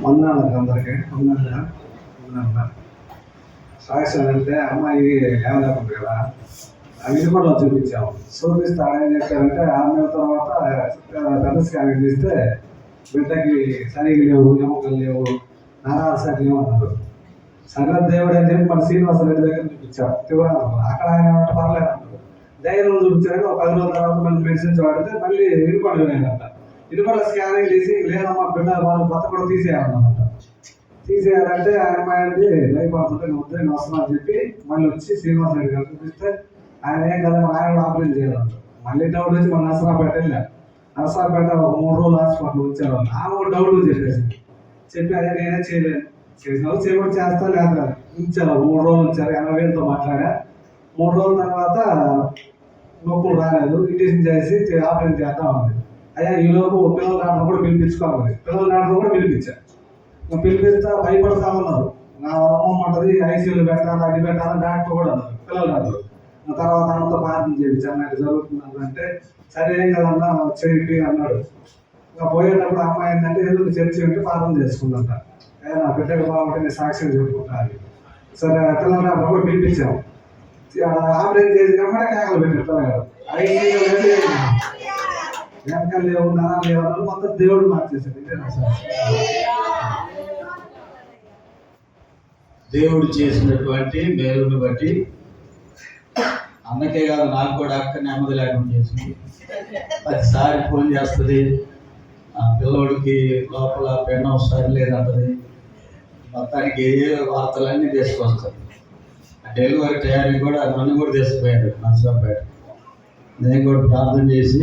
వందనాలు అందరికీ. వందనాలు సాక్ష్యం అంటే అమ్మాయి ఏమలేకుండా కదా అది కూడా చూపించాము. చూపిస్తే ఆయన ఏం చేశారంటే 6 నెలల తర్వాత పెద్ద స్కానింగ్ తీస్తే బిడ్డకి సరిగ్గా లేవు, ఎముకలు లేవు, నరాలు సరిగ్గా అన్నారు. సరే దేవుడు అని చెప్పి మన శ్రీనివాస రెడ్డి దగ్గర చూపించాం. అక్కడ ఆయన పర్లేదు అన్నారు. ధైర్యం చూపించారు. ఒక 10 రోజుల తర్వాత మళ్ళీ మెడిసిన్స్ వాడితే మళ్ళీ వినుకోండి పోయిందంట. వినుకోండి స్కానింగ్ తీసి లేదమ్మా బిడ్డ వాళ్ళు కొత్త కూడా తీసేయాలన్నమాట. తీసేయాలంటే ఆయన అమ్మాయి భయపడుతుంటే వద్దు నేను వస్తున్నా అని చెప్పి మళ్ళీ వచ్చి శ్రీనివాస రెడ్డి గారు చూపిస్తే ఆయన ఏం కదా ఆయన ఆపరేషన్ చేయాలంట. మళ్ళీ డౌట్ వచ్చి మన నరసరాపేట వెళ్ళా. నరసరాపేట ఒక 3 రోజులు హాస్పిటల్ వచ్చారు. ఆమె డౌట్ చెప్పి అదే నేనే చేయలేను, చేసిన వాళ్ళు చేయకుండా చేస్తా లేదా ఉంచారు. 3 రోజులు వచ్చారు. 80,000తో మాట్లాడా. 3 రోజుల తర్వాత నొప్పులు రాలేదు. ఇంజక్షన్ చేసి ఆపరేషన్ చేద్దాం ఉంది. అయ్యా ఈలోపు పిల్లల డాక్టర్ కూడా పిలిపించుకోవాలి. పిల్లల డాక్టర్ కూడా పిలిపించాను. పిలిపిస్తా భయపడతా ఉన్నారు. నా అమ్మమ్మ ఉంటుంది ఐసీయూలో పెట్టాలి, అది పెట్టాలని డాక్టర్ కూడా అన్నారు. పిల్లల డాక్టర్ తర్వాత అంతా ప్రార్థన చేయించాను. నాకు జరుగుతుంది అంటే సరే ఏం కదన్నా చేయండి అన్నాడు. ఇంకా పోయేటప్పుడు అమ్మాయి ఏంటంటే ఎందుకు చర్చి ఉంటే ప్రార్థన చేసుకుందంట. నా బిడ్డకు బాగుంటే నేను సాక్ష్యం చెప్పుకుంటాను. సరే పిల్లల డాక్టర్ కూడా పిలిపించాము. ఆపరేషన్ చేసినప్పుడే కేకలు పెట్టారు. ఐసీయూలో వెనకాల లేవు, నరాలు లేవు అన్నారు. మొత్తం దేవుడు మార్చేశాడు. ఇదే నా సాక్ష్యం. దేవుడు చేసినటువంటి మేలును బట్టి అన్నకే కాదు నాకు కూడా అక్క నెమ్మది లేకుండా చేసింది. 10సారి ఫోన్ చేస్తుంది. పిల్లోడికి లోపల పెన్నం సరిలేదంటది. మొత్తానికి ఏ వార్తలన్నీ తీసుకొస్తారు. డెలివరీ టయానికి కూడా నన్ను కూడా తీసుకుపోయాడు నర్సరాపేట. నేను కూడా ప్రార్థన చేసి